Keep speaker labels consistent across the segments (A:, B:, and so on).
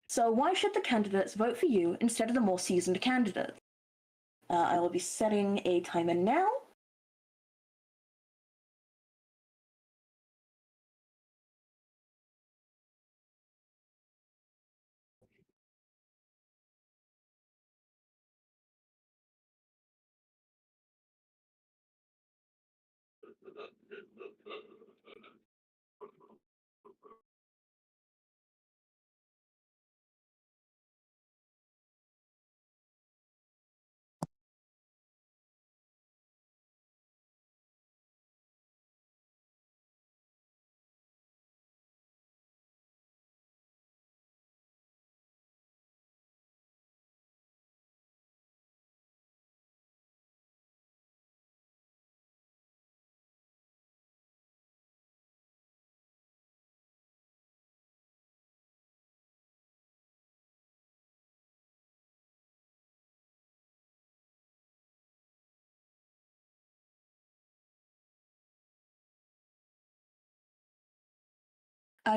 A: So why should the candidates vote for you instead of the more seasoned candidates? I will be setting a timer now.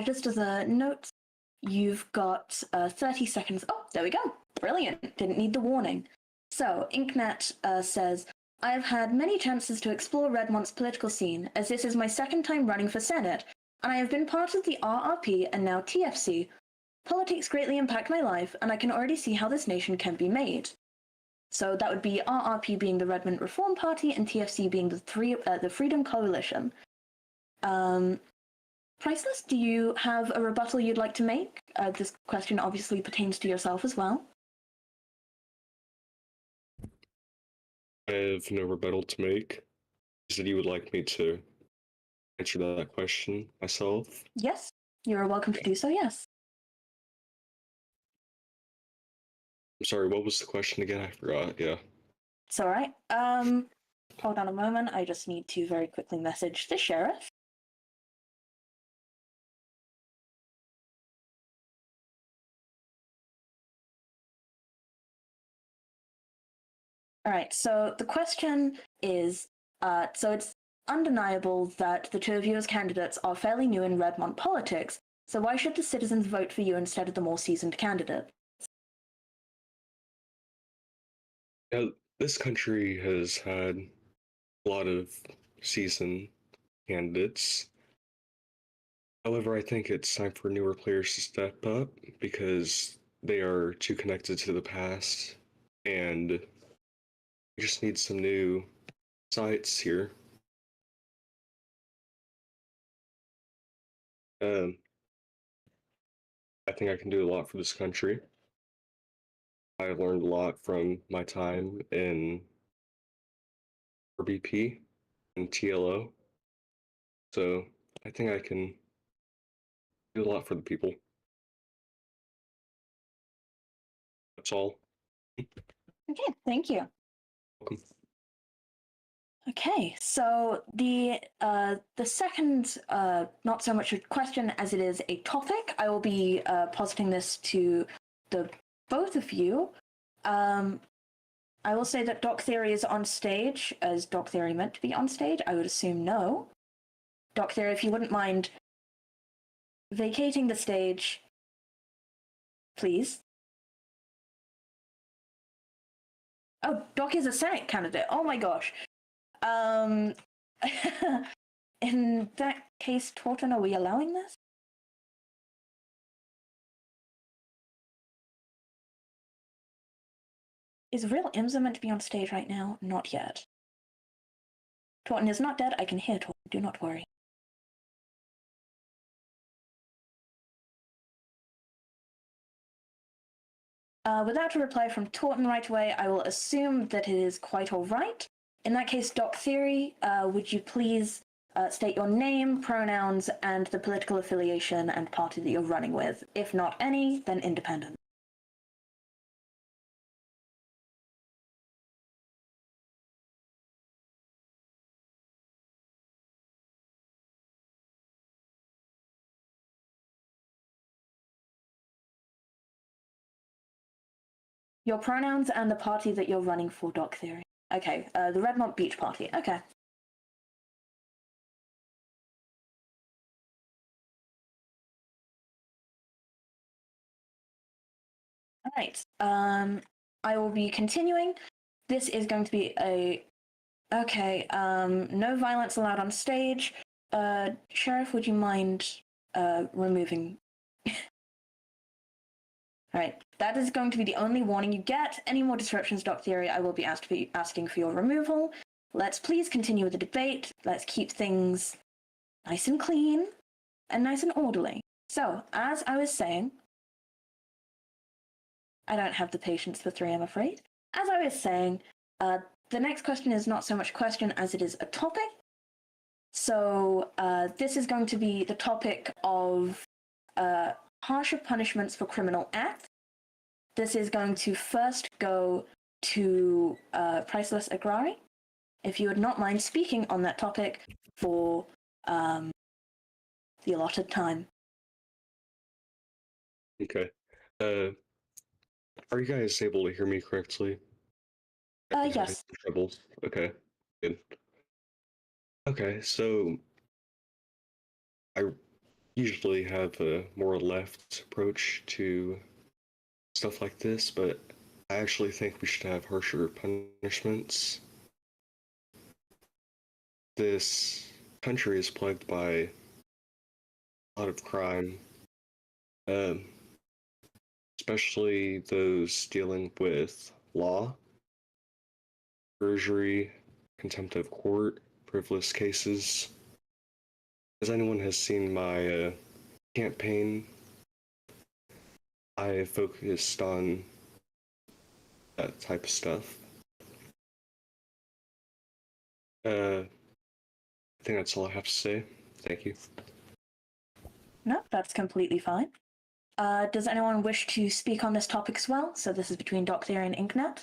A: Just as a note, you've got 30 seconds. Oh, there we go. Brilliant. Didn't need the warning. So, Inknet says, I have had many chances to explore Redmont's political scene, as this is my second time running for Senate, and I have been part of the RRP and now TFC. Politics greatly impact my life, and I can already see how this nation can be made. So that would be RRP being the Redmont Reform Party and TFC being the Freedom Coalition. Priceless, do you have a rebuttal you'd like to make? This question obviously pertains to yourself as well.
B: I have no rebuttal to make. You said you would like me to answer that question myself?
A: Yes, you're welcome to do so, yes.
B: I'm sorry, what was the question again? I forgot, yeah.
A: It's all right. Hold on a moment. I just need to very quickly message the sheriff. All right, so the question is, so it's undeniable that the two of you as candidates are fairly new in Redmont politics, so why should the citizens vote for you instead of the more seasoned candidate?
B: Yeah, this country has had a lot of seasoned candidates. However, I think it's time for newer players to step up because they are too connected to the past, and we just need some new sights here. Um, I think I can do a lot for this country. I learned a lot from my time in RBP and TLO, so I think I can do a lot for the people. That's all.
A: Okay, thank you.
B: Welcome.
A: Okay, so the second, not so much a question as it is a topic, I will be positing this to the both of you. I will say that Doc Theory is on stage. Is Doc Theory meant to be on stage? I would assume no. Doc Theory, if you wouldn't mind vacating the stage, please. Oh, Doc is a Senate candidate. Oh my gosh. In that case, Torton, are we allowing this? Is real Imza meant to be on stage right now? Not yet. Torton is not dead. I can hear Torton. Do not worry. Without a reply from Torton right away, I will assume that it is quite all right. In that case, Doc Theory, would you please state your name, pronouns, and the political affiliation and party that you're running with? If not any, then independent. Your pronouns and the party that you're running for, Doc Theory. Okay, the Redmont Beach Party. Okay. Right. I will be continuing. This is going to be a... Okay, no violence allowed on stage. Sheriff, would you mind removing... Alright, that is going to be the only warning you get. Any more disruptions, Doc Theory, I will be asking for your removal. Let's please continue with the debate. Let's keep things nice and clean and nice and orderly. So, as I was saying, I don't have the patience for 3, I'm afraid. As I was saying, the next question is not so much a question as it is a topic. So, this is going to be the topic of harsher punishments for criminal acts. This is going to first go to Priceless Agrari. If you would not mind speaking on that topic for the allotted time.
B: Okay. Are you guys able to hear me correctly?
A: Yes.
B: Trouble. Okay. Good. Okay, so I usually have a more left approach to stuff like this, but I actually think we should have harsher punishments. This country is plagued by a lot of crime, um, especially those dealing with law, perjury, contempt of court, frivolous cases. As anyone has seen my campaign, I focused on that type of stuff. I think that's all I have to say. Thank you.
A: No, that's completely fine. Does anyone wish to speak on this topic as well? So this is between Doc Theory and Inknet.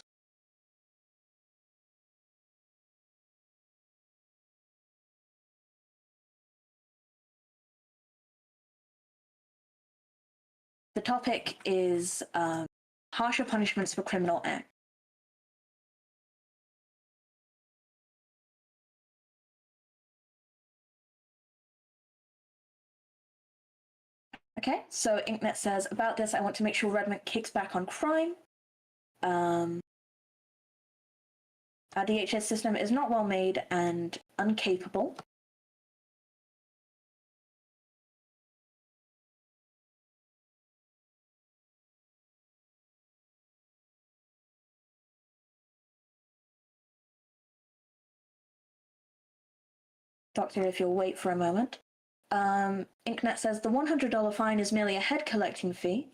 A: The topic is harsher punishments for criminal acts. Okay, so Inknet says, about this, I want to make sure Redmont kicks back on crime. Our DHS system is not well made and uncapable. Doctor, if you'll wait for a moment. Inknet says the $100 fine is merely a head collecting fee.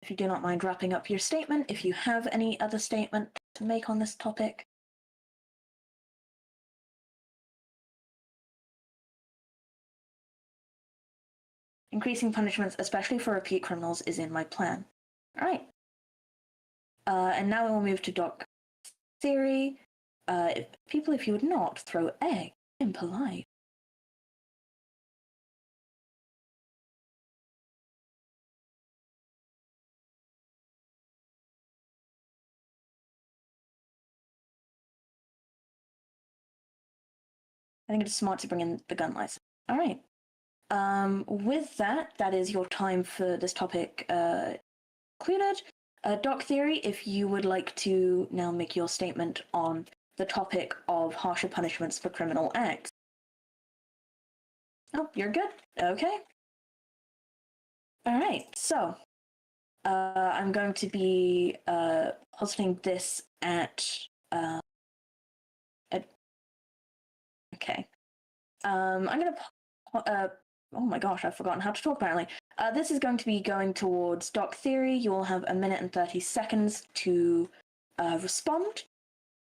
A: If you do not mind wrapping up your statement, if you have any other statement to make on this topic. Increasing punishments, especially for repeat criminals, is in my plan. All right. And now we will move to Doc Theory. People, if you would not throw egg, impolite. I think it's smart to bring in the gun license. All right. With that, that is your time for this topic concluded. Doc Theory, if you would like to now make your statement on the topic of harsher punishments for criminal acts. Oh, you're good. Okay. All right. So, I'm going to be posting this at. Okay. I'm gonna. Oh my gosh, I've forgotten how to talk apparently. This is going to be going towards Doc Theory. You will have 1 minute and 30 seconds to respond.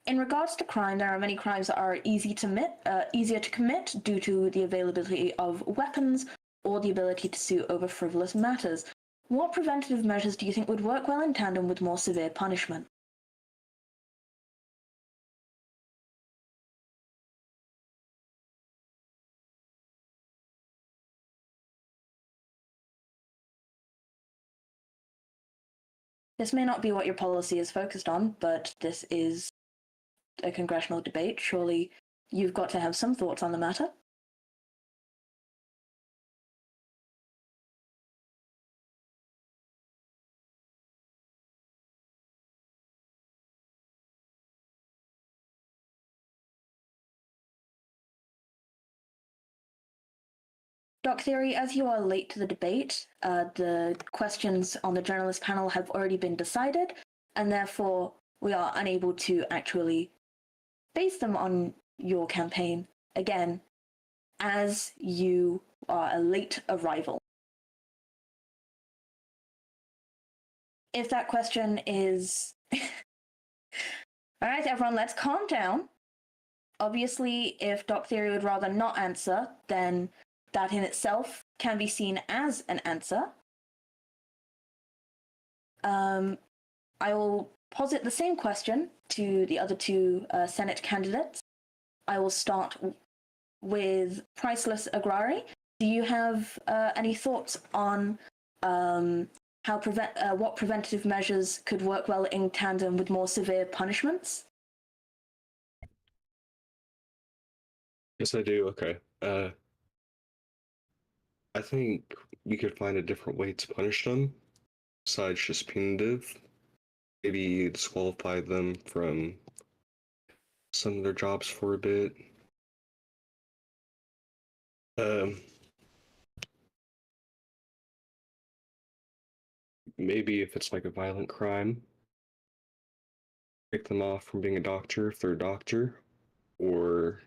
A: In regards to crime, there are many crimes that are easier to commit due to the availability of weapons or the ability to sue over frivolous matters. What preventative measures do you think would work well in tandem with more severe punishment? This may not be what your policy is focused on, but this is a congressional debate. Surely you've got to have some thoughts on the matter. Doc Theory, as you are late to the debate, the questions on the journalist panel have already been decided, and therefore we are unable to actually base them on your campaign again, as you are a late arrival. If that question is... All right, everyone, let's calm down. Obviously, if Doc Theory would rather not answer, then that in itself can be seen as an answer. I will posit the same question to the other two Senate candidates. I will start with Priceless Agrari. Do you have any thoughts on what preventative measures could work well in tandem with more severe punishments?
B: Yes, I do. Okay. I think we could find a different way to punish them besides just punitive. Maybe disqualify them from some of their jobs for a bit. Um, Maybe if it's like a violent crime, kick them off from being a doctor if they're a doctor, or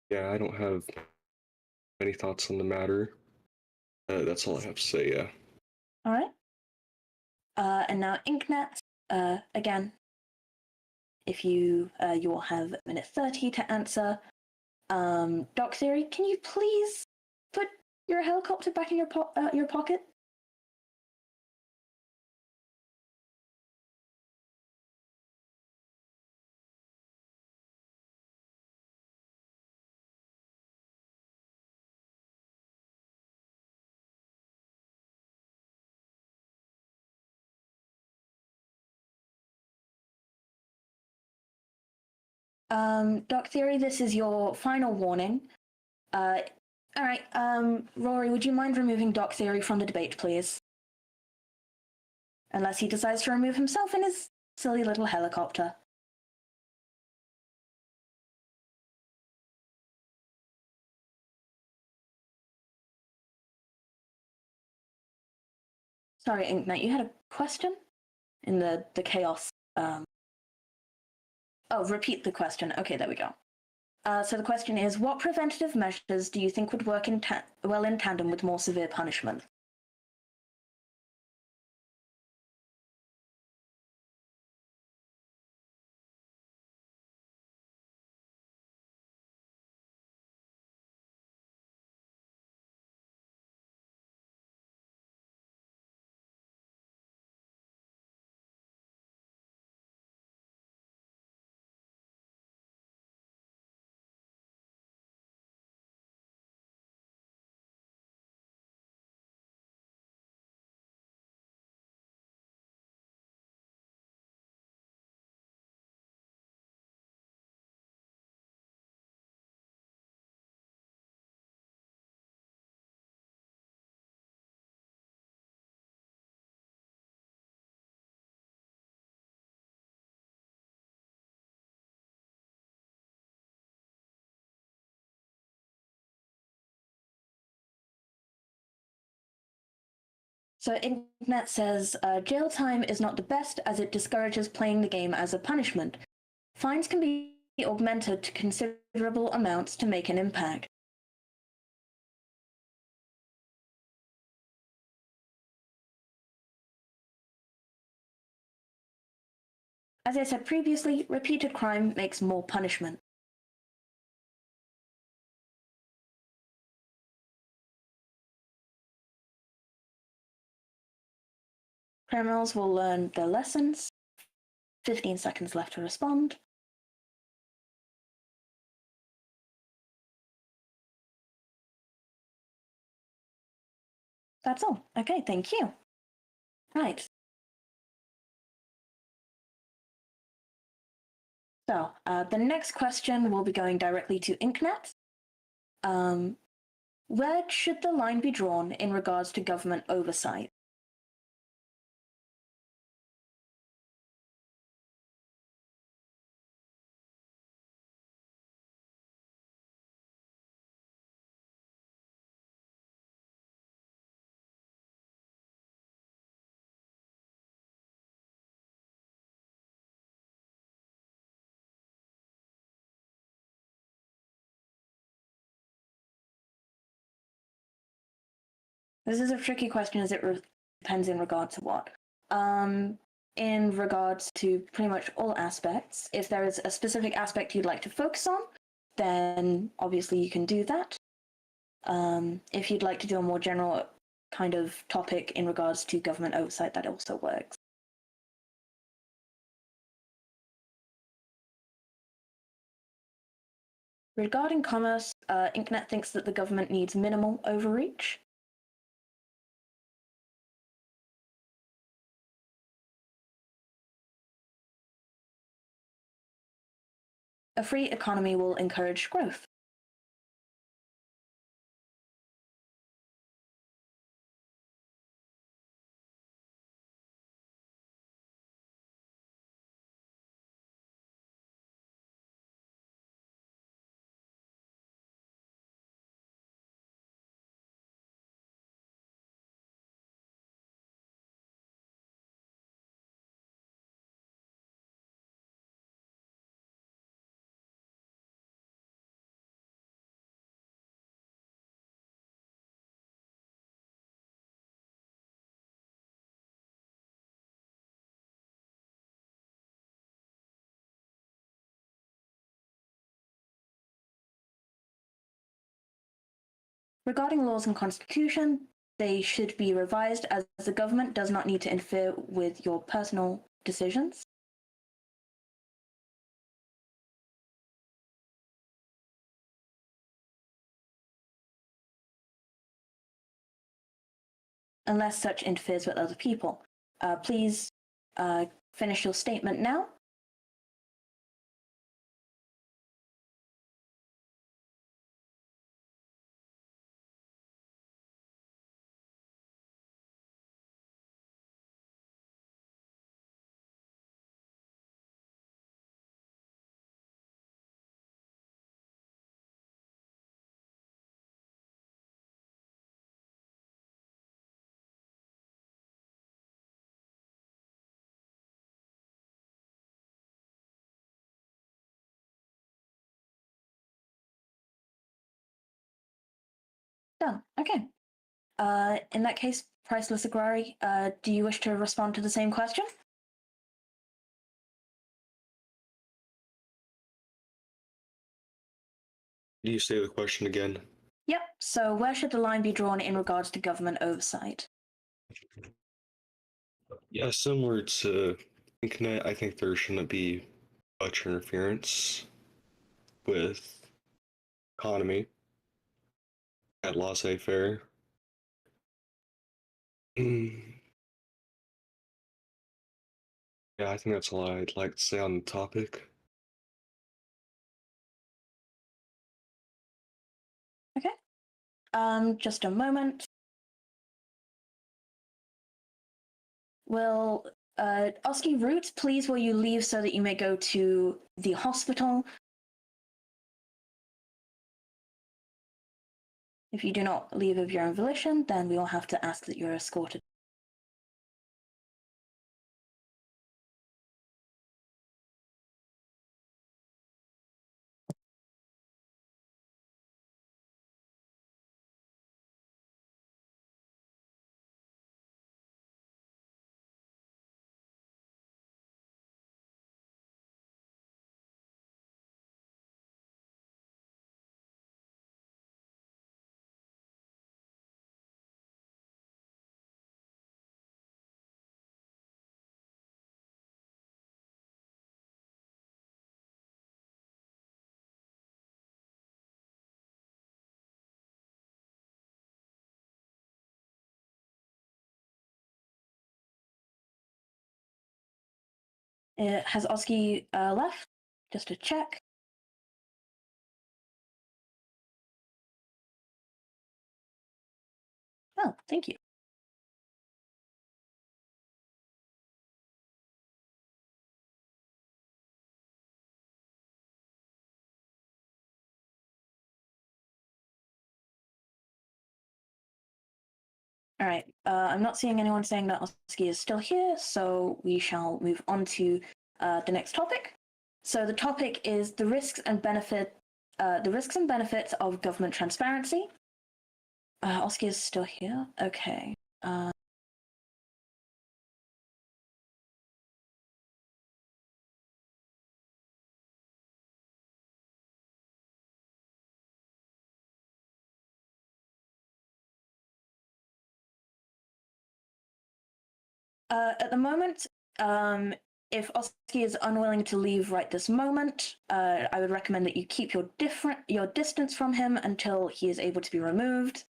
B: yeah, I don't have any thoughts on the matter. That's all I have to say. Yeah.
A: All right. And now Inknet, again, if you will have a minute 30 to answer. Doc Theory, can you please put your helicopter back in your pocket? Doc Theory, this is your final warning. All right, Rory, would you mind removing Doc Theory from the debate, please? Unless he decides to remove himself in his silly little helicopter. Sorry, Inknight, you had a question? In the chaos. Oh, repeat the question. Okay, there we go. So the question is, what preventative measures do you think would work well in tandem with more severe punishment? So Internet says, jail time is not the best as it discourages playing the game as a punishment. Fines can be augmented to considerable amounts to make an impact. As I said previously, repeated crime makes more punishment. Criminals will learn their lessons. 15 seconds left to respond. That's all. Okay, thank you. Right. So, the next question will be going directly to InkNet. Where should the line be drawn in regards to government oversight? This is a tricky question as it depends in regard to what. In regards to pretty much all aspects, if there is a specific aspect you'd like to focus on, then obviously you can do that. If you'd like to do a more general kind of topic in regards to government oversight, that also works. Regarding commerce, InkNet thinks that the government needs minimal overreach. A free economy will encourage growth. Regarding laws and constitution, they should be revised as the government does not need to interfere with your personal decisions. Unless such interferes with other people. Please finish your statement now. Done. Okay. In that case, Priceless Agrari, do you wish to respond to the same question?
B: Do you say the question again?
A: Yep. So where should the line be drawn in regards to government oversight?
B: Yeah, similar to internet, I think there shouldn't be much interference with economy at laissez-faire. Mm, yeah, I think that's all I'd like to say on the topic.
A: Okay. Just a moment. Will Oski Root, please will you leave so that you may go to the hospital? If you do not leave of your own volition, then we will have to ask that you're escorted. Has Oski left? Just to check. Oh, thank you. All right. I'm not seeing anyone saying that Oski is still here, so we shall move on to the next topic. So the topic is the risks and benefits of government transparency. Oski is still here. Okay. At the moment, if Oski is unwilling to leave right this moment, I would recommend that you keep your distance from him until he is able to be removed.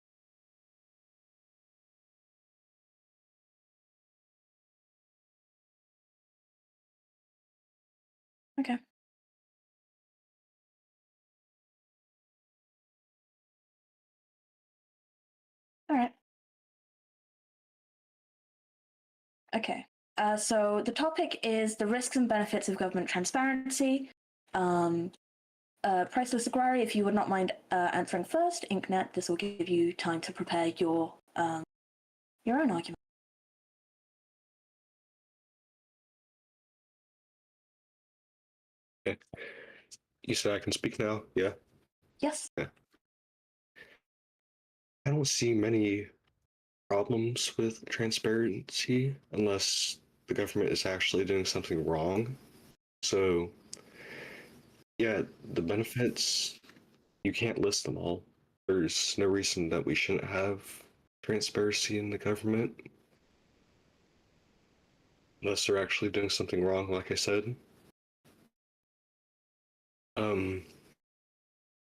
A: Okay. All right. Okay. So the topic is the risks and benefits of government transparency. Priceless Aguari, if you would not mind answering first, Inknet, this will give you time to prepare your own argument.
B: Okay. You said I can speak now? Yeah?
A: Yes.
B: Yeah. I don't see many problems with transparency unless the government is actually doing something wrong. So, yeah, the benefits, you can't list them all. There's no reason that we shouldn't have transparency in the government unless they're actually doing something wrong, like I said. Um,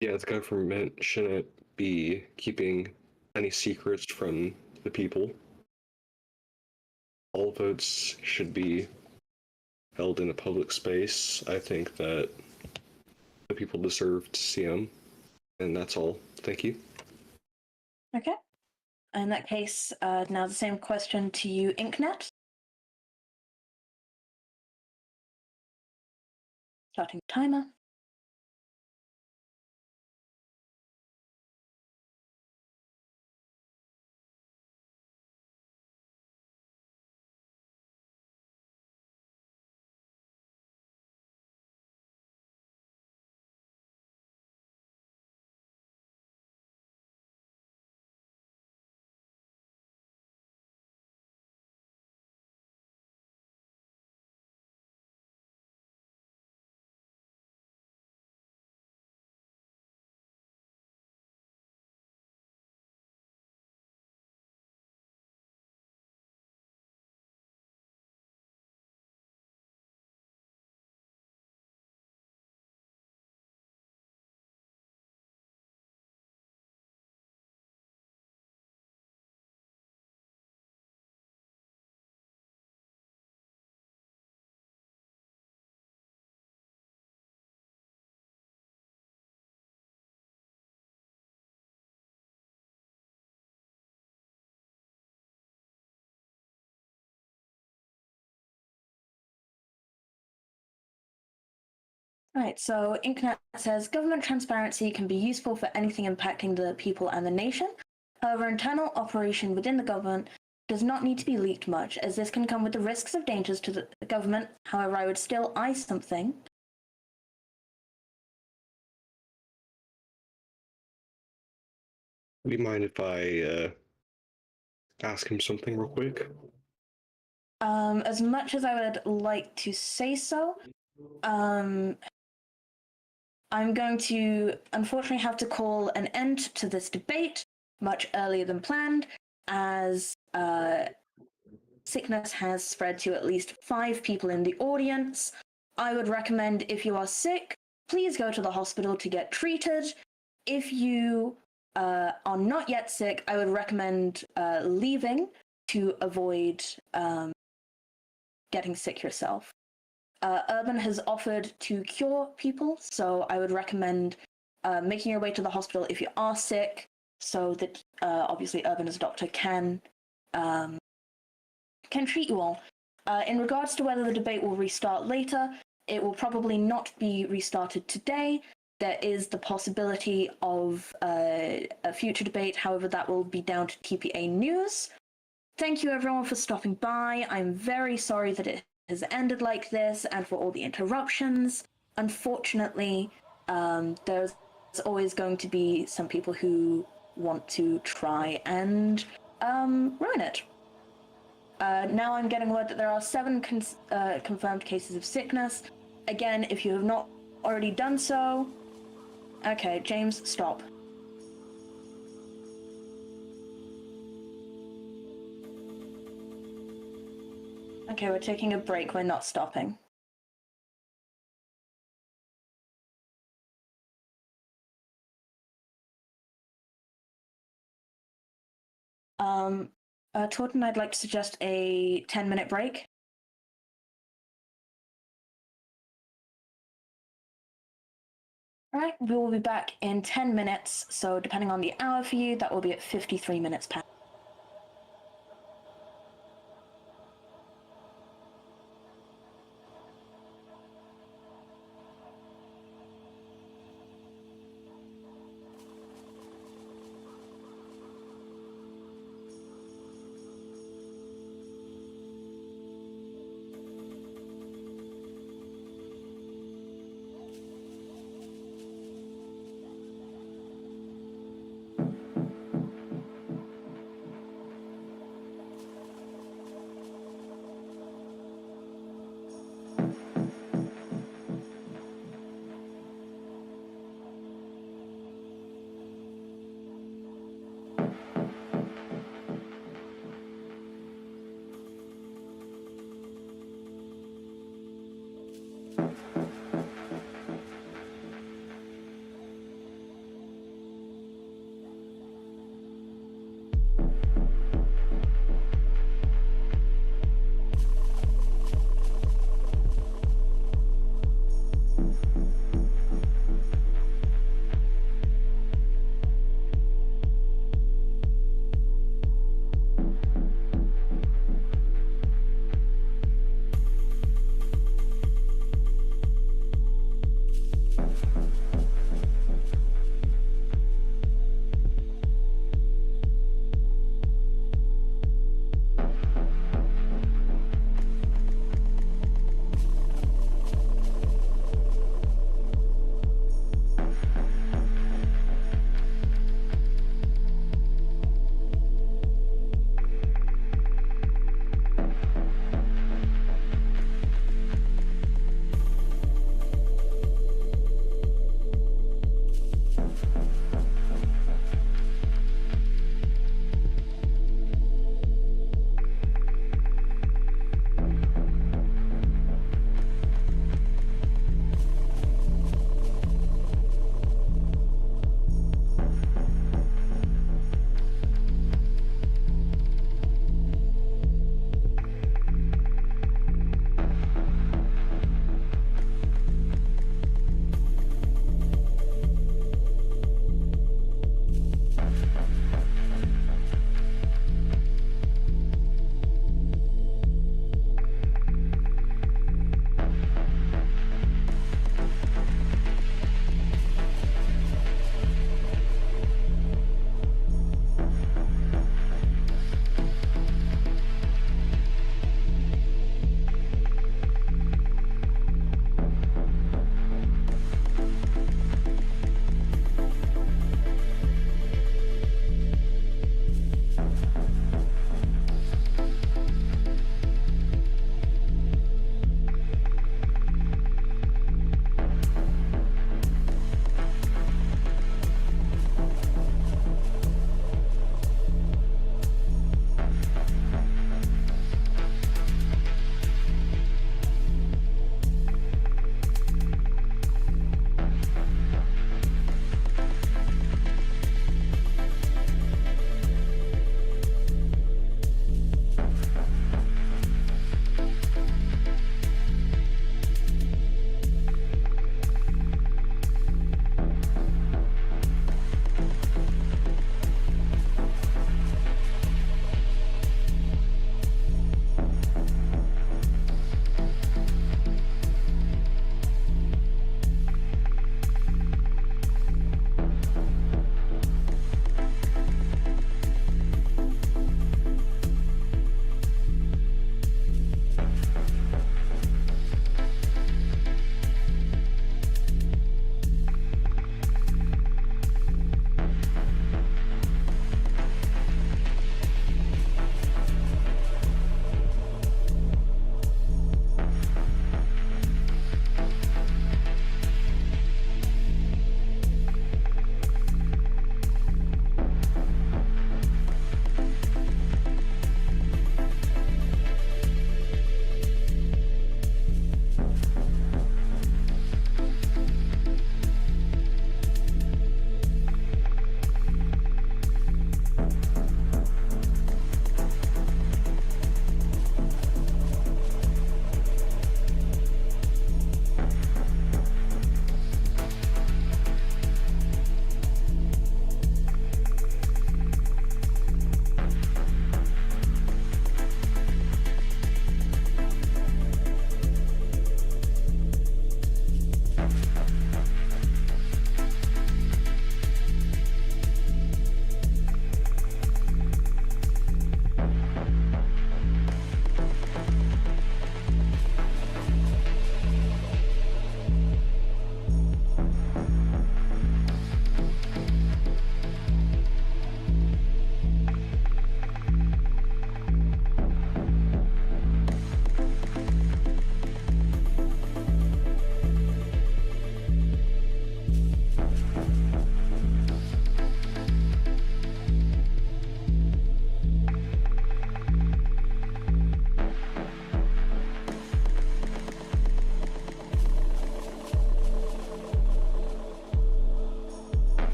B: yeah, the government shouldn't be keeping any secrets from the people. All votes should be held in a public space. I think that the people deserve to see them, and that's all. Thank you.
A: Okay. In that case, now the same question to you, Inknet. Starting timer. All right, so Inknet says government transparency can be useful for anything impacting the people and the nation. However, internal operation within the government does not need to be leaked much, as this can come with the risks of dangers to the government. However, I would still eye something.
B: Do you mind if I ask him something real quick?
A: As much as I would like to say so, I'm going to unfortunately have to call an end to this debate much earlier than planned, as sickness has spread to at least 5 people in the audience. I would recommend, if you are sick, please go to the hospital to get treated. If you are not yet sick, I would recommend leaving to avoid getting sick yourself. Urban has offered to cure people, so I would recommend making your way to the hospital if you are sick, so that obviously Urban as a doctor can treat you all. In regards to whether the debate will restart later, it will probably not be restarted today. There is the possibility of a future debate, however, that will be down to TPA News. Thank you everyone for stopping by. I'm very sorry that it has ended like this and for all the interruptions. Unfortunately, there's always going to be some people who want to try and ruin it. Now I'm getting word that there are 7 confirmed cases of sickness. Again, if you have not already done so... Okay, James, stop. Okay, we're taking a break. We're not stopping. Torton, I'd like to suggest a 10-minute break. All right, we will be back in 10 minutes, so depending on the hour for you, that will be at 53 minutes past.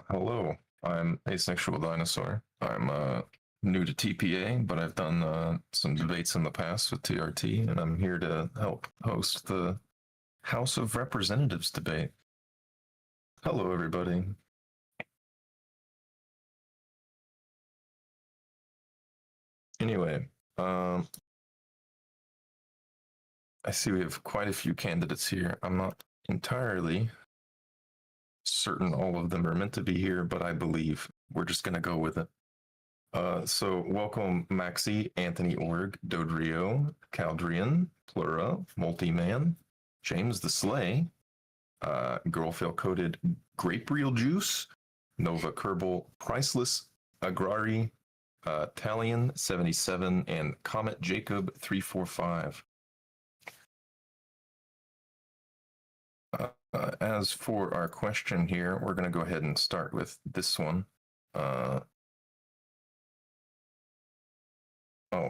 C: Hello, I'm Asexual Dinosaur. I'm new to TPA, but I've done some debates in the past with TRT, and I'm here to help host the House of Representatives debate. Hello, everybody. Anyway, I see we have quite a few candidates here. I'm not entirely certain all of them are meant to be here, but I believe we're just going to go with it. So welcome Maxi, Anthony Org, Dodrio, Caldrian, Plura, Multiman, James the Slay, Girlfell Coated Grape Real Juice, Nova Kerbal, Priceless, Agrari, Talion 77, and Comet Jacob 345. As for our question here, we're going to go ahead and start with this one. Oh,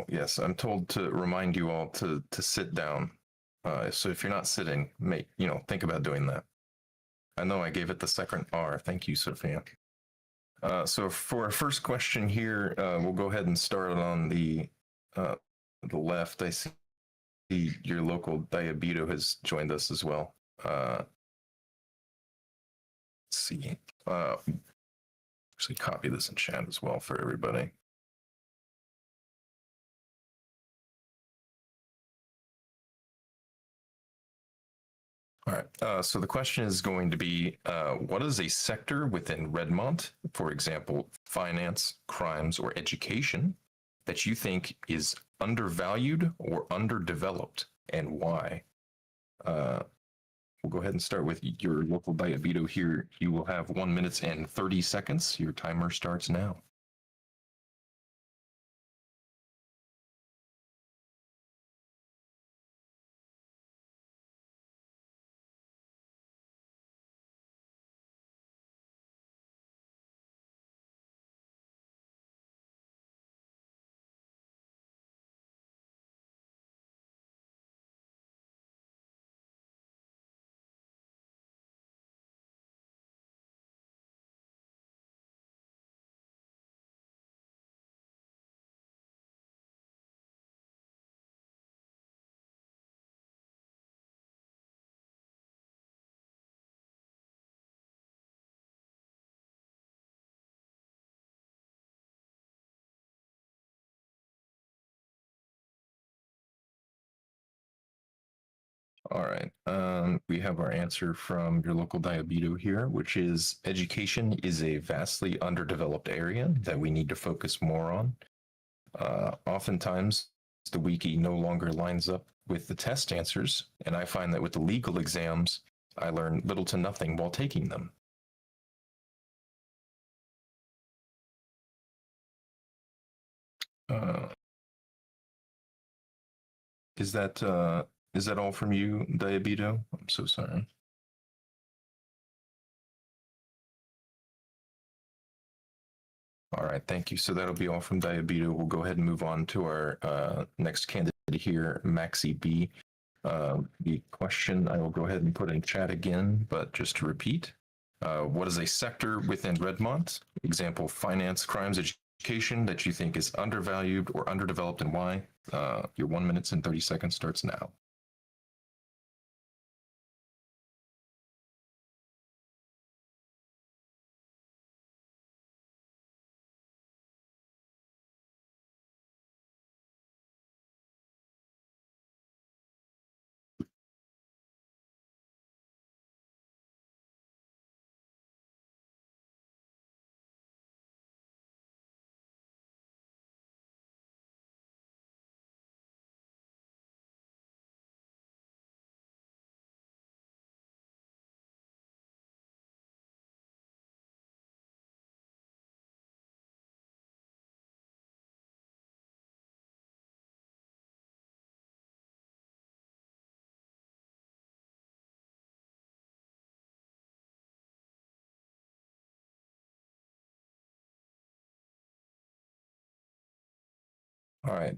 C: yes, I'm told to remind you all to sit down. So if you're not sitting, think about doing that. I know I gave it the second R. Thank you, Sophia. So for our first question here, we'll go ahead and start on the left. I see your local Diabeto has joined us as well. Let's see. Actually, copy this in chat as well for everybody. All right. So the question is going to be, what is a sector within Redmont, for example, finance, crimes, or education, that you think is undervalued or underdeveloped, and why? We'll go ahead and start with your local diet veto here. You will have 1 minute and 30 seconds. Your timer starts now. All right. We have our answer from your local diabeto here, which is education is a vastly underdeveloped area that we need to focus more on. Oftentimes, the wiki no longer lines up with the test answers, and I find that with the legal exams, I learn little to nothing while taking them. Uh, is that all from you, Diabeto? I'm so sorry. All right, thank you. So that'll be all from Diabeto. We'll go ahead and move on to our next candidate here, Maxi B. The question I will go ahead and put in chat again, but just to repeat, what is a sector within Redmont? Example, finance, crimes, education that you think is undervalued or underdeveloped, and why? Your 1 minute and 30 seconds starts now. All right.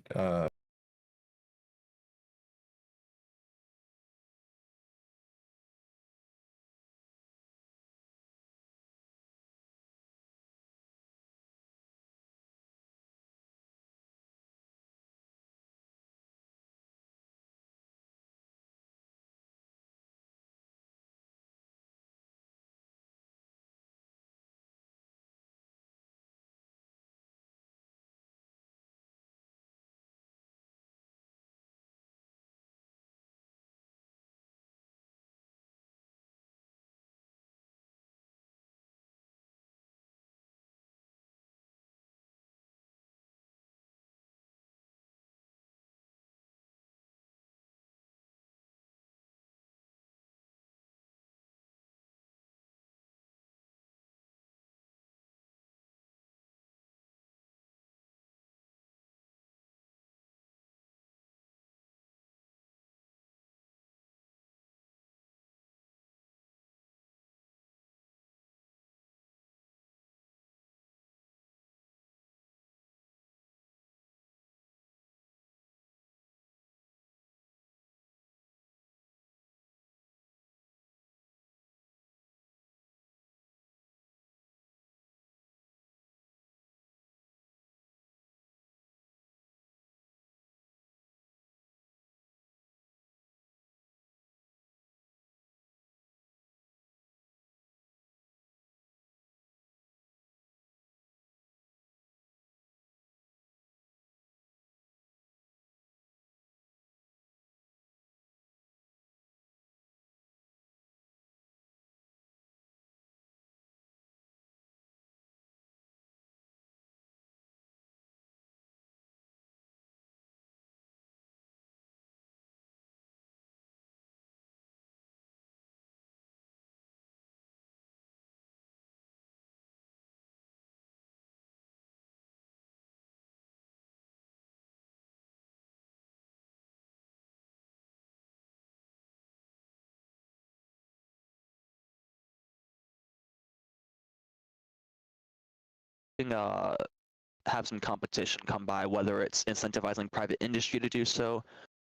D: have some competition come by, whether it's incentivizing private industry to do so,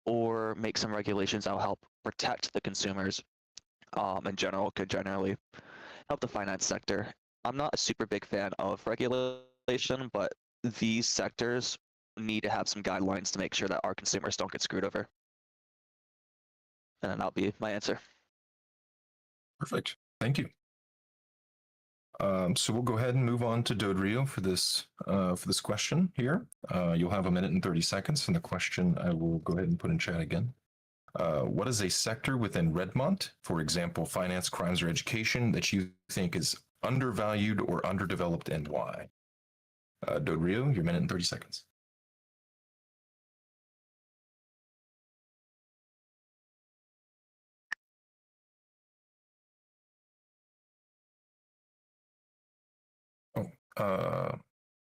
D: or make some regulations that will help protect the consumers in general, could generally help the finance sector. I'm not a super big fan of regulation, but these sectors need to have some guidelines to make sure that our consumers don't get screwed over. And then that'll be my answer.
C: Perfect. Thank you. So we'll go ahead and move on to Dodrio for this question here. You'll have 1 minute and 30 seconds, and the question I will go ahead and put in chat again. What is a sector within Redmont, for example, finance, crimes, or education, that you think is undervalued or underdeveloped, and why? Dodrio, your 1 minute and 30 seconds.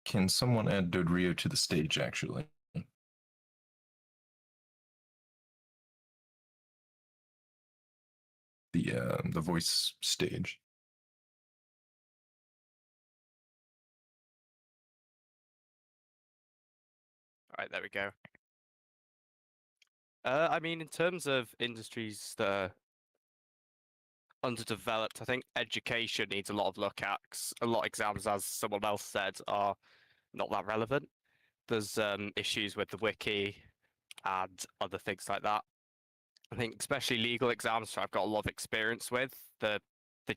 C: Can someone add Dodrio to the stage, actually? The voice stage.
E: All right, there we go. I mean, in terms of industries that are underdeveloped, I think education needs a lot of look at. 'Cause a lot of exams, as someone else said, are not that relevant. There's issues with the wiki and other things like that. I think especially legal exams, which I've got a lot of experience with, they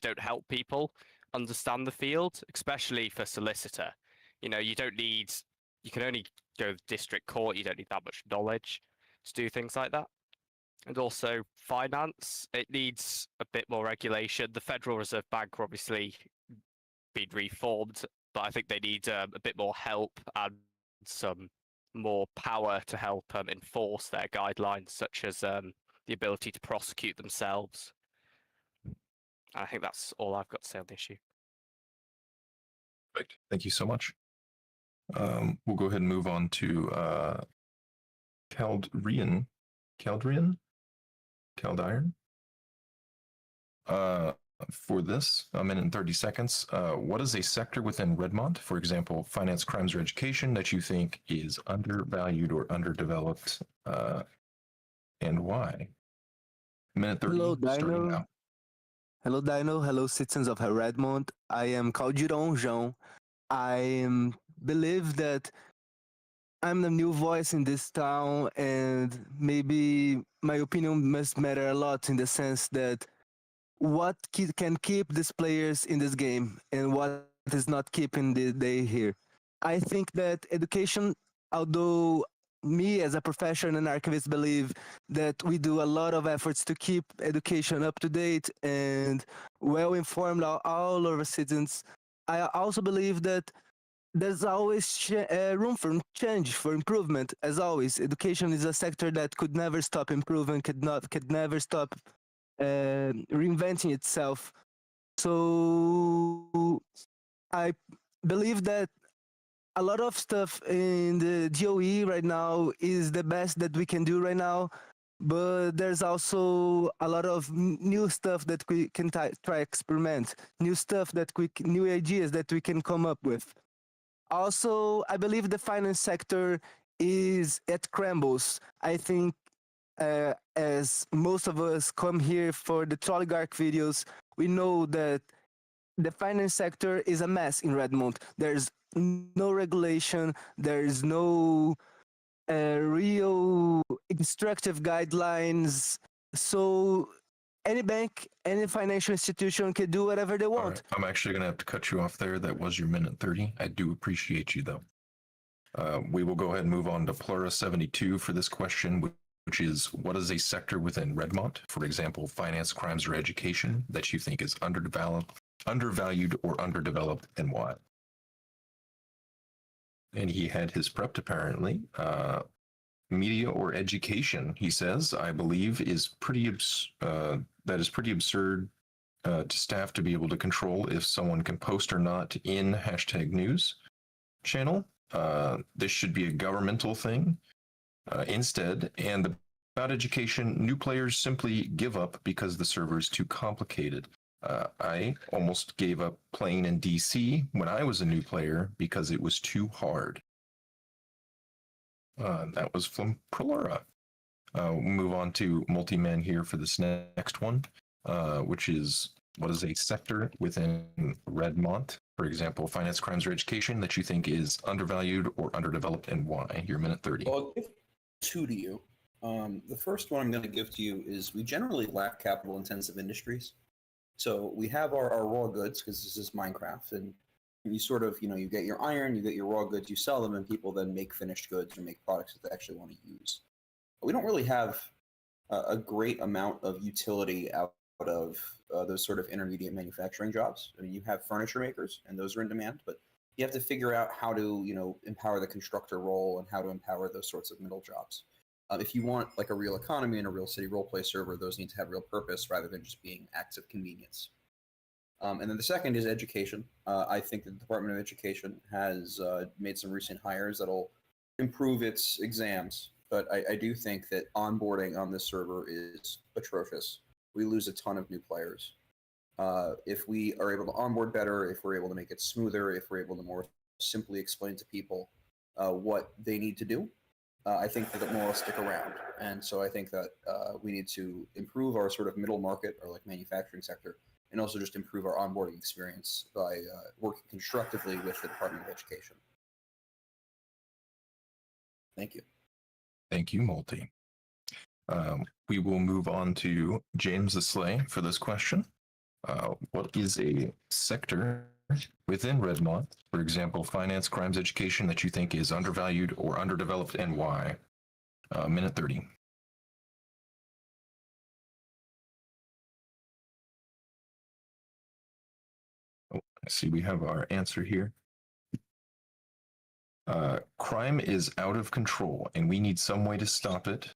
E: don't help people understand the field, especially for solicitor. You know, you can only go to district court, you don't need that much knowledge to do things like that. And also finance, it needs a bit more regulation. The Federal Reserve Bank are obviously been reformed, but I think they need a bit more help and some more power to help enforce their guidelines, such as the ability to prosecute themselves. I think that's all I've got to say on the issue.
C: Perfect. Thank you so much. We'll go ahead and move on to Caldrian. For this, 1 minute and 30 seconds, what is a sector within Redmont, for example, finance, crimes, or education, that you think is undervalued or underdeveloped, and why? 1 minute 30,
F: Hello,
C: starting
F: Dino.
C: now.
F: Hello, Dino. Hello, citizens of Redmont. I am Caldirão João. I believe that I'm the new voice in this town, and maybe my opinion must matter a lot in the sense that what can keep these players in this game and what is not keeping they here. I think that education, although me as a professional and archivist believe that we do a lot of efforts to keep education up to date and well informed all our citizens, I also believe that there's always room for change, for improvement. As always, education is a sector that could never stop improving, could never stop reinventing itself. So I believe that a lot of stuff in the DOE right now is the best that we can do right now, but there's also a lot of new stuff that we can try experiment, new ideas that we can come up with. Also, I believe the finance sector is at crumbles. I think as most of us come here for the Trolligarch videos, we know that the finance sector is a mess in Redmont. There's no regulation, there's no real instructive guidelines. So any bank, any financial institution can do whatever they want.
C: Right. I'm actually going to have to cut you off there. That was your 1 minute 30. I do appreciate you, though. We will go ahead and move on to Plura72 for this question, which is, what is a sector within Redmont, for example, finance, crimes, or education, that you think is undervalued or underdeveloped, and why? And he had his prepped, apparently. Media or education, he says, I believe is pretty absurd to staff to be able to control if someone can post or not in #news channel. This should be a governmental thing instead. And about education, new players simply give up because the server is too complicated. I almost gave up playing in DC when I was a new player because it was too hard. That was from Prolora. We'll move on to multi-man here for this next one, which is what is a sector within Redmont, for example, finance, crimes, or education that you think is undervalued or underdeveloped, and why? Your minute 30.
G: Well, I'll give two to you. The first one I'm going to give to you is we generally lack capital-intensive industries. So we have our raw goods because this is Minecraft, and you sort of, you get your iron, you get your raw goods, you sell them, and people then make finished goods or make products that they actually want to use. But we don't really have a great amount of utility out of those sort of intermediate manufacturing jobs. I mean, you have furniture makers, and those are in demand, but you have to figure out how to, empower the constructor role and how to empower those sorts of middle jobs. If you want like a real economy and a real city roleplay server, those need to have real purpose rather than just being acts of convenience. And then the second is education. I think the Department of Education has made some recent hires that'll improve its exams, but I do think that onboarding on this server is atrocious. We lose a ton of new players. If we are able to onboard better, if we're able to make it smoother, if we're able to more simply explain to people what they need to do, I think that more will stick around. And so I think that we need to improve our sort of middle market or like manufacturing sector, and also just improve our onboarding experience by working constructively with the Department of Education. Thank you.
C: Thank you, Multi. We will move on to James the Slay for this question. What is a sector within Redmont, for example, finance, crimes, education, that you think is undervalued or underdeveloped, and why? Minute 30. Oh, I see we have our answer here. Crime is out of control, and we need some way to stop it.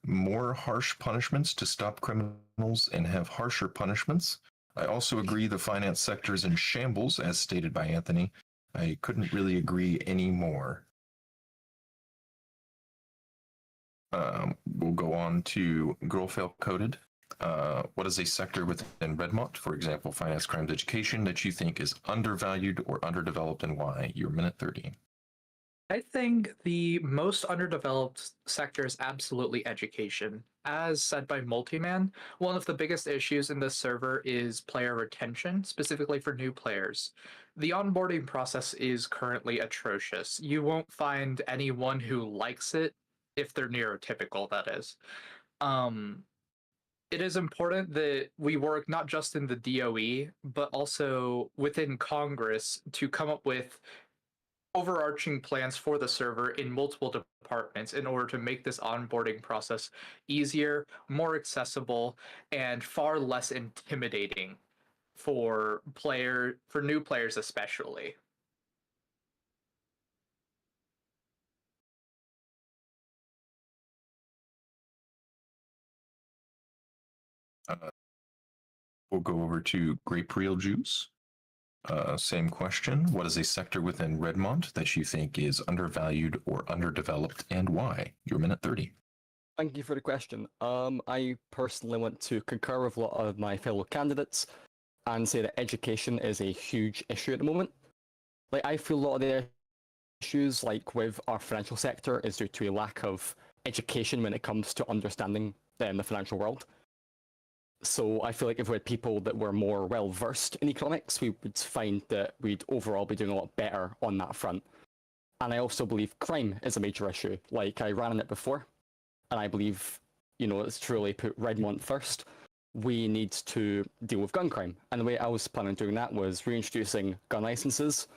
C: More harsh punishments to stop criminals and have harsher punishments. I also agree the finance sector is in shambles, as stated by Anthony. I couldn't really agree any more. We'll go on to Girlfail Coded. What is a sector within Redmont, for example, finance, crimes, education, that you think is undervalued or underdeveloped, and why? Your minute 30.
H: I think the most underdeveloped sector is absolutely education. As said by Multiman, one of the biggest issues in this server is player retention, specifically for new players. The onboarding process is currently atrocious. You won't find anyone who likes it, if they're neurotypical, that is. It is important that we work not just in the DOE, but also within Congress to come up with overarching plans for the server in multiple departments in order to make this onboarding process easier, more accessible, and far less intimidating for new players especially.
C: We'll go over to Grape Real Juice. Same question. What is a sector within Redmont that you think is undervalued or underdeveloped, and why? Your minute 30.
I: Thank you for the question. I personally want to concur with a lot of my fellow candidates and say that education is a huge issue at the moment. Like, I feel a lot of the issues, like with our financial sector, is due to a lack of education when it comes to understanding the financial world. So I feel like if we had people that were more well-versed in economics, we would find that we'd overall be doing a lot better on that front. And I also believe crime is a major issue. Like, I ran on it before, and I believe, it's truly put Redmont first. We need to deal with gun crime. And the way I was planning on doing that was reintroducing gun licenses.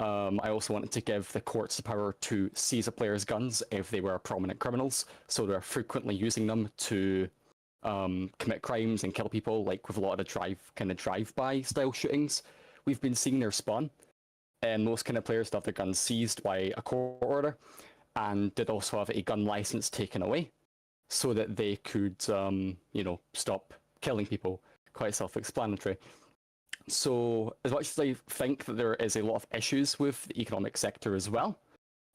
I: I also wanted to give the courts the power to seize a player's guns if they were prominent criminals, so they're frequently using them to commit crimes and kill people, like with a lot of the drive-by style shootings we've been seeing their spawn. And those kind of players to have their guns seized by a court order, and did also have a gun license taken away so that they could, stop killing people. Quite self-explanatory. So as much as I think that there is a lot of issues with the economic sector as well,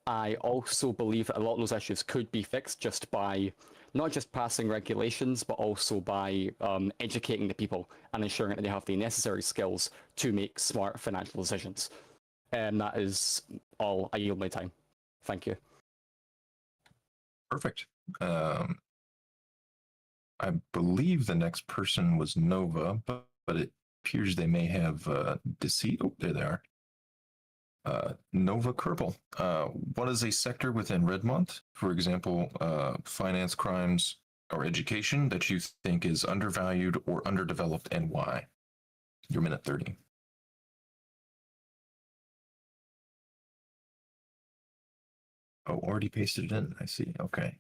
I: I also believe that a lot of those issues could be fixed just by not just passing regulations, but also by educating the people and ensuring that they have the necessary skills to make smart financial decisions. And that is all. I yield my time. Thank you.
C: Perfect. I believe the next person was Nova, but it appears they may have deceit. Oh, there they are. Nova Kerbal. What is a sector within Redmont, for example, finance, crimes, or education, that you think is undervalued or underdeveloped, and why? Your minute 30. Oh, already pasted it in. I see. Okay.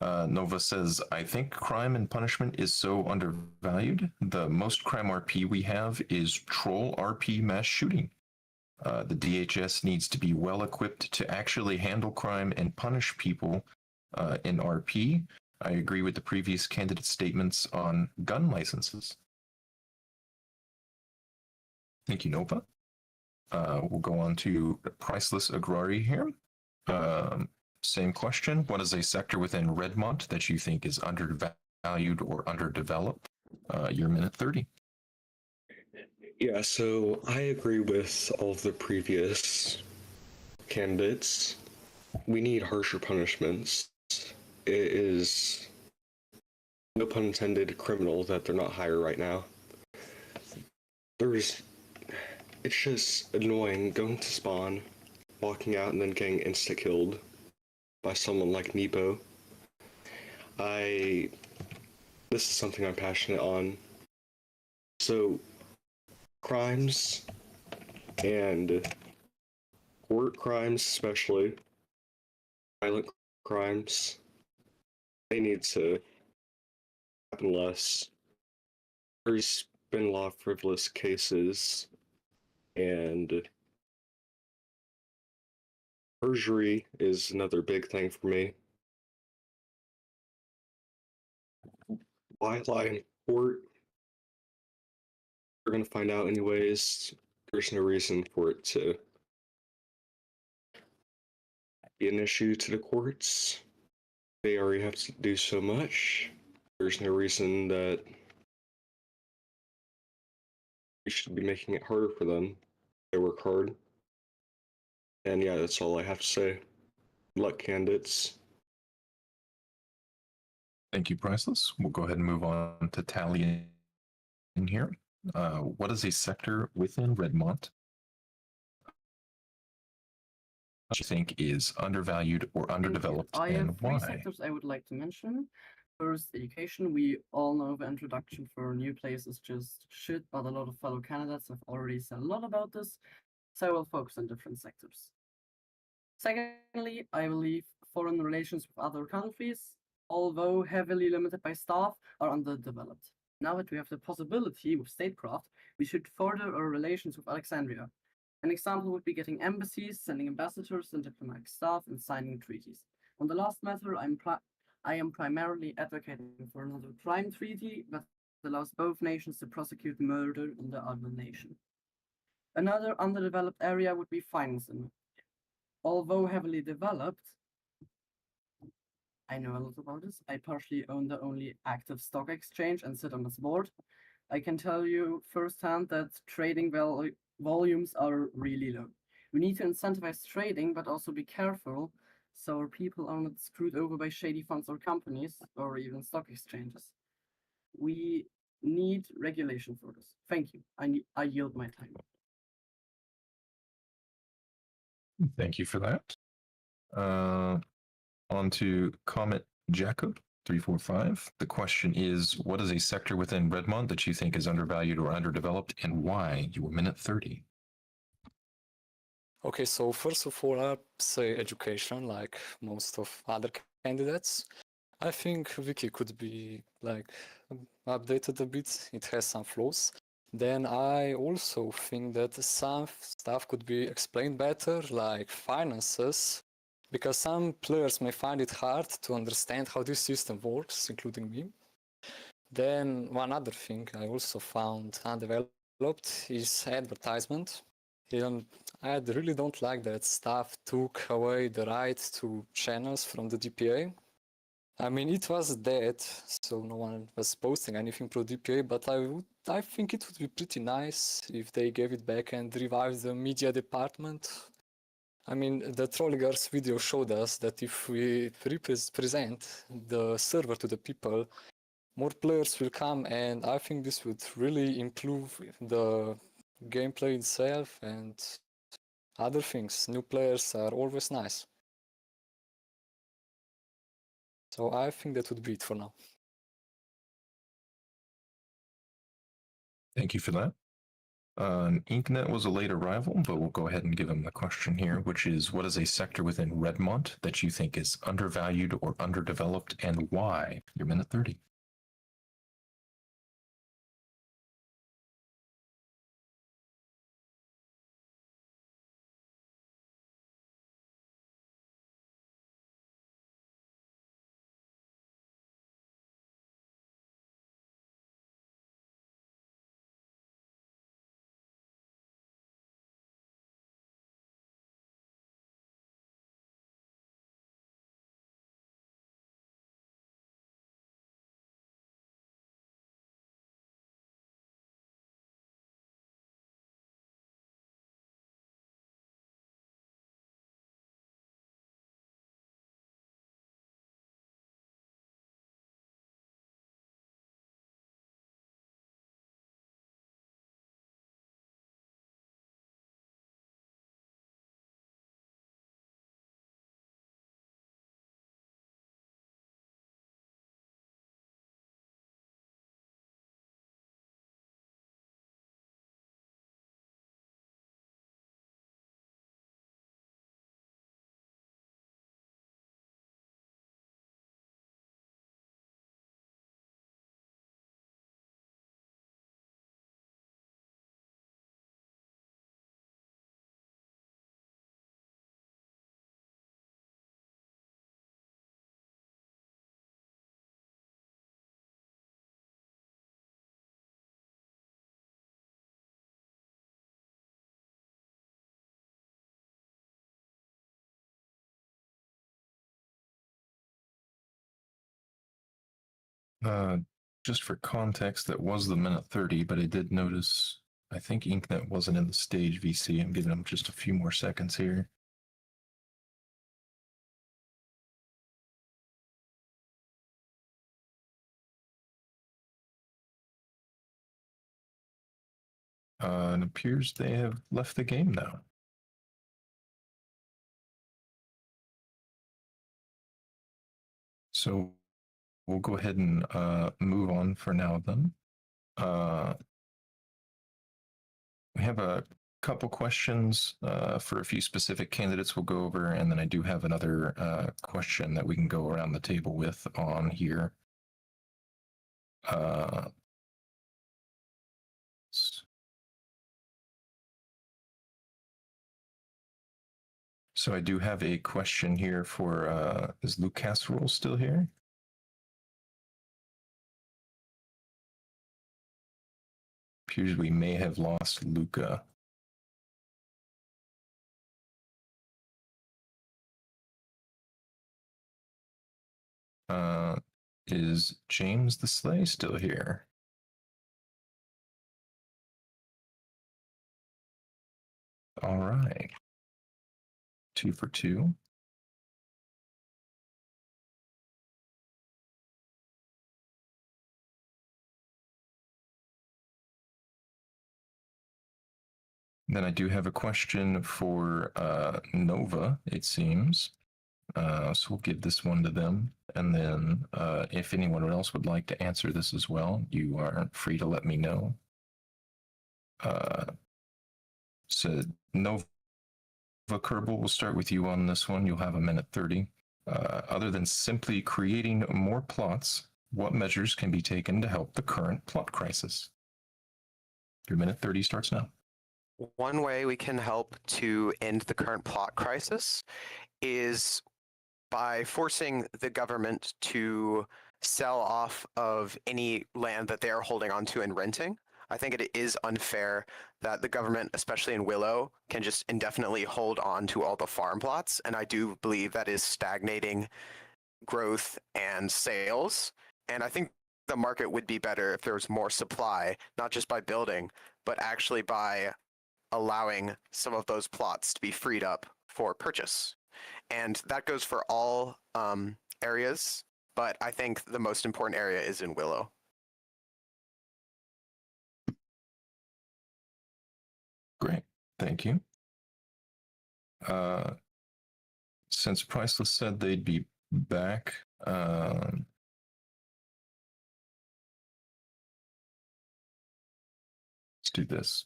C: Nova says, I think crime and punishment is so undervalued. The most crime RP we have is troll RP mass shooting. The DHS needs to be well equipped to actually handle crime and punish people in RP. I agree with the previous candidate statements on gun licenses. Thank you, Nova. We'll go on to Priceless Agrari here. Same question. What is a sector within Redmont that you think is undervalued or underdeveloped? Your minute 30.
B: Yeah, so I agree with all of the previous candidates. We need harsher punishments. It is, no pun intended, criminal that they're not higher right now. It's just annoying going to spawn, walking out, and then getting insta-killed by someone like Nepo. This is something I'm passionate on. So, crimes and court crimes, especially violent crimes, they need to happen less. There's been a lot of frivolous cases, and perjury is another big thing for me. Why lie in court? We're going to find out anyways. There's no reason for it to be an issue to the courts. They already have to do so much. There's no reason that we should be making it harder for them. They work hard. And yeah, that's all I have to say. Good luck, candidates.
C: Thank you, Priceless. We'll go ahead and move on to Tally in here. What is a sector within Redmont that you think is undervalued or underdeveloped,
J: I
C: and
J: have three
C: why?
J: sectors I would like to mention. First, education. We all know the introduction for new players is just shit, but a lot of fellow candidates have already said a lot about this, so I will focus on different sectors. Secondly, I believe foreign relations with other countries, although heavily limited by staff, are underdeveloped. Now that we have the possibility with statecraft, we should further our relations with Alexandria. An example would be getting embassies, sending ambassadors and diplomatic staff, and signing treaties. On the last matter, I am primarily advocating for another crime treaty that allows both nations to prosecute murder in the other nation. Another underdeveloped area would be financing. Although heavily developed, I know a lot about this. I partially own the only active stock exchange and sit on its board. I can tell you firsthand that trading volumes are really low. We need to incentivize trading, but also be careful so our people are not screwed over by shady funds or companies, or even stock exchanges. We need regulation for this. Thank you. I yield my time.
C: Thank you for that. On to Comet Jacob 345. The question is, what is a sector within Redmont that you think is undervalued or underdeveloped, and why? You were minute 30.
K: Okay, so first of all, I'd say education, like most of other candidates. I think Wiki could be updated a bit. It has some flaws. Then I also think that some stuff could be explained better, like finances, because some players may find it hard to understand how this system works, including me. Then one other thing I also found undeveloped is advertisement. And I really don't like that staff took away the right to channels from the DPA. I mean, it was dead, so no one was posting anything pro DPA, but I think it would be pretty nice if they gave it back and revived the media department. I mean, the Trolligers video showed us that if we present the server to the people, more players will come, and I think this would really improve the gameplay itself and other things. New players are always nice. So I think that would be it for now.
C: Thank you for that. Inknet was a late arrival, but we'll go ahead and give him the question here, which is, what is a sector within Redmont that you think is undervalued or underdeveloped, and why? Your minute 30. Just for context, that was the minute 30, but I did notice, I think Inknet wasn't in the stage VC. I'm giving him just a few more seconds here. It appears they have left the game now. So we'll go ahead and move on for now then. We have a couple questions for a few specific candidates we'll go over, and then I do have another question that we can go around the table with on here. So I do have a question here for, is Luke Casserole still here? Appears we may have lost Luca. Is James the Slay still here? All right. 2 for 2. Then I do have a question for Nova, it seems. So we'll give this one to them. And then if anyone else would like to answer this as well, you are free to let me know. So Nova Kerbal, we'll start with you on this one. You'll have a minute 30. Other than simply creating more plots, what measures can be taken to help the current plot crisis? Your minute 30 starts now.
L: One way we can help to end the current plot crisis is by forcing the government to sell off of any land that they are holding onto and renting. I think it is unfair that the government, especially in Willow, can just indefinitely hold on to all the farm plots, and I do believe that is stagnating growth and sales. And I think the market would be better if there was more supply, not just by building, but actually by allowing some of those plots to be freed up for purchase. And that goes for all areas, but I think the most important area is in Willow.
C: Great, thank you. Since Priceless said they'd be back, let's do this.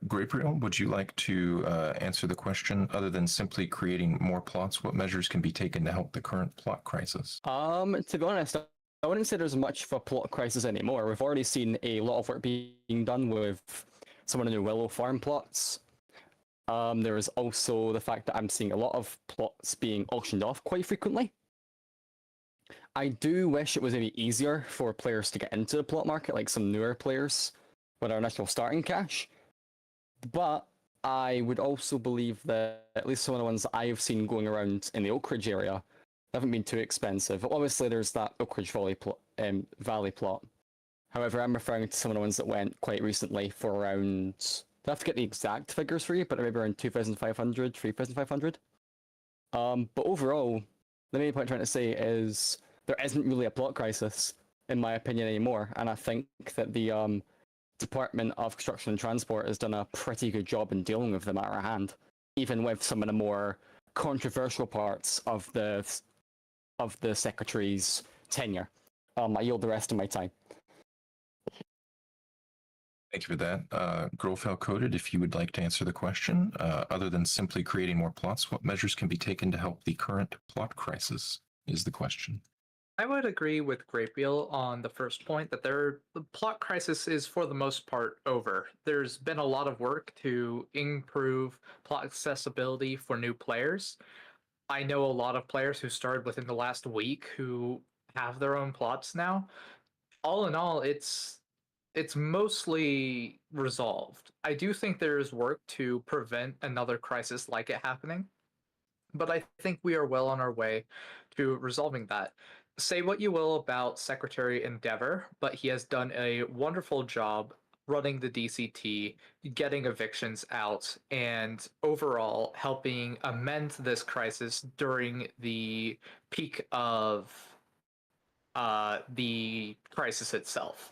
C: Gabriel, would you like to answer the question? Other than simply creating more plots, what measures can be taken to help the current plot crisis?
I: To be honest, I wouldn't say there's much of a plot crisis anymore. We've already seen a lot of work being done with some of the new Willow farm plots. There is also the fact that I'm seeing a lot of plots being auctioned off quite frequently. I do wish it was maybe easier for players to get into the plot market, like some newer players with our initial starting cash. But I would also believe that at least some of the ones that I've seen going around in the Oakridge area haven't been too expensive. Obviously, there's that Oakridge Valley plot. However, I'm referring to some of the ones that went quite recently for around... I have to get the exact figures for you, but maybe around 2,500, 3,500. But overall, the main point I'm trying to say is there isn't really a plot crisis, in my opinion, anymore. And I think that the Department of Construction and Transport has done a pretty good job in dealing with the matter at hand, even with some of the more controversial parts of the Secretary's tenure. I yield the rest of my time.
C: Thank you for that. Grofel Coded, if you would like to answer the question, other than simply creating more plots, what measures can be taken to help the current plot crisis is the question.
H: I would agree with Grapebeal on the first point that the plot crisis is for the most part over. There's been a lot of work to improve plot accessibility for new players. I know a lot of players who started within the last week who have their own plots now. All in all, it's mostly resolved. I do think there is work to prevent another crisis like it happening, but I think we are well on our way to resolving that. Say what you will about Secretary Endeavor, but he has done a wonderful job running the DCT, getting evictions out, and overall helping amend this crisis during the peak of the crisis itself.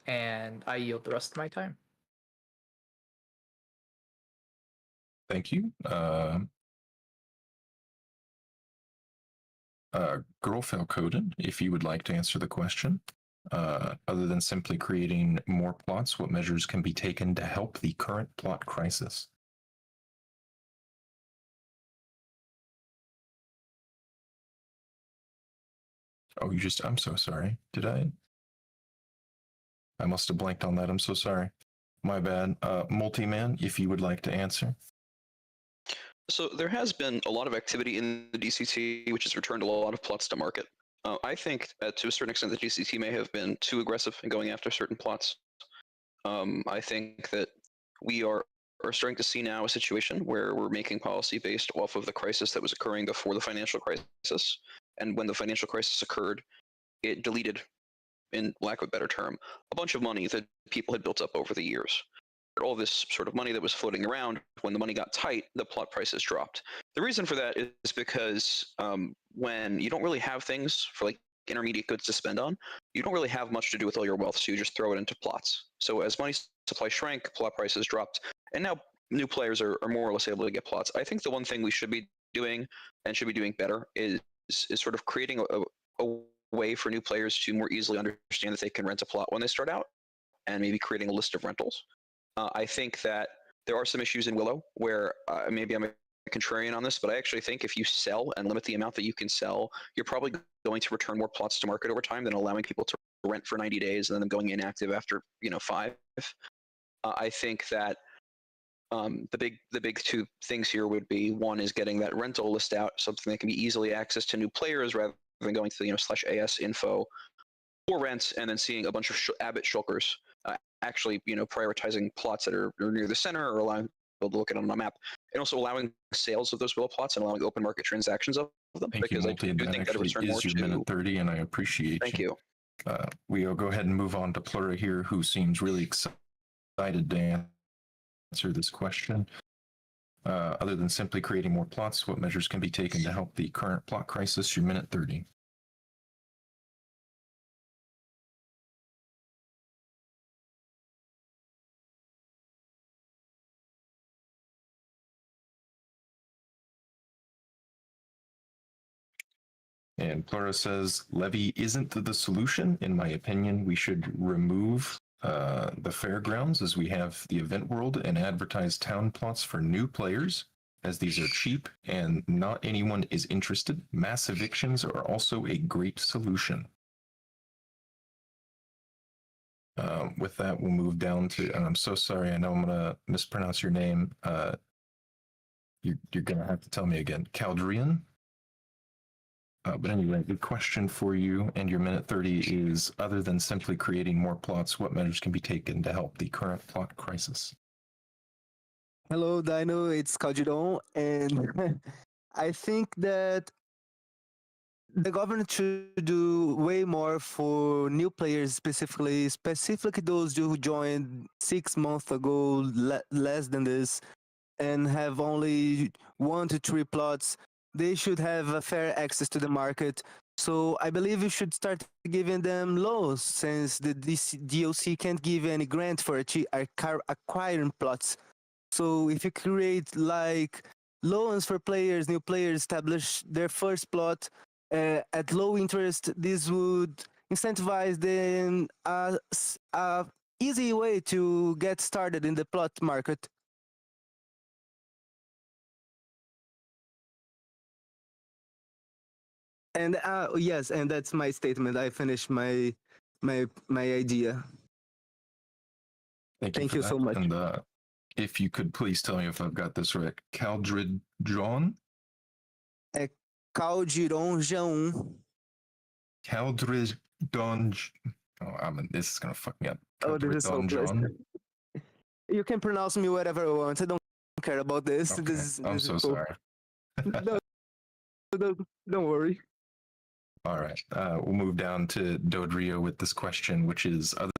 H: And I yield the rest of my time.
C: Thank you. Grofel Coded, if you would like to answer the question, other than simply creating more plots, what measures can be taken to help the current plot crisis? Oh, I'm so sorry. I must have blanked on that. I'm so sorry. My bad. Multi-Man, if you would like to answer.
M: So there has been a lot of activity in the DCT, which has returned a lot of plots to market. I think to a certain extent the DCT may have been too aggressive in going after certain plots. I think that we are starting to see now a situation where we're making policy based off of the crisis that was occurring before the financial crisis. And when the financial crisis occurred, it deleted, in lack of a better term, a bunch of money that people had built up over the years. All this sort of money that was floating around, when the money got tight, the plot prices dropped. The reason for that is because when you don't really have things for like intermediate goods to spend on, you don't really have much to do with all your wealth, so you just throw it into plots. So as money supply shrank, plot prices dropped, and now new players are more or less able to get plots. I think the one thing we should be doing, and should be doing better, is sort of creating a way for new players to more easily understand that they can rent a plot when they start out, and maybe creating a list of rentals. I think that there are some issues in Willow where maybe I'm a contrarian on this, but I actually think if you sell and limit the amount that you can sell, you're probably going to return more plots to market over time than allowing people to rent for 90 days and then them going inactive after 5. I think that the big two things here would be, one is getting that rental list out, something that can be easily accessed to new players rather than going to the /AS info for rents and then seeing a bunch of Abbott shulkers actually prioritizing plots that are near the center or allowing people to look at it on a map, and also allowing sales of those Willow plots and allowing open market transactions of them
C: Thank you,
M: because I
C: Multi.
M: do
C: That
M: think that it
C: actually
M: return more
C: is your
M: to.
C: minute 30, and I appreciate
M: Thank you.
C: We'll go ahead and move on to Plura here, who seems really excited to answer this question. Other than simply creating more plots, what measures can be taken to help the current plot crisis? Your minute 30. And Plura says, levy isn't the solution. In my opinion, we should remove the fairgrounds as we have the event world and advertise town plots for new players, as these are cheap and not anyone is interested. Mass evictions are also a great solution. With that, we'll move down to, and I'm so sorry, I know I'm going to mispronounce your name. You're going to have to tell me again. Caldrian? But anyway, the question for you and your minute 30 is, other than simply creating more plots, what measures can be taken to help the current plot crisis?
F: Hello, Dino. It's Calderon, and I think that the government should do way more for new players, specifically those who joined 6 months ago, less than this, and have only 1 to 3 plots. They should have a fair access to the market. So I believe you should start giving them loans, since the DLC can't give any grant for acquiring plots. So if you create like loans for players, new players establish their first plot at low interest, this would incentivize them a easy way to get started in the plot market. And yes, and that's my statement. I finished my idea.
C: Thank
F: you
C: for
F: so
C: that.
F: much.
C: And if you could please tell me if I've got this right. Caldrid John?
F: Calderon João.
C: Caldrid Don. This is going to fuck me up.
F: Oh, this is so
C: John.
F: You can pronounce me whatever you want. I don't care about this.
C: Okay.
F: This
C: I'm
F: is
C: so
F: cool.
C: sorry.
F: Don't worry.
C: All right. We'll move down to Dodrio with this question, which is, other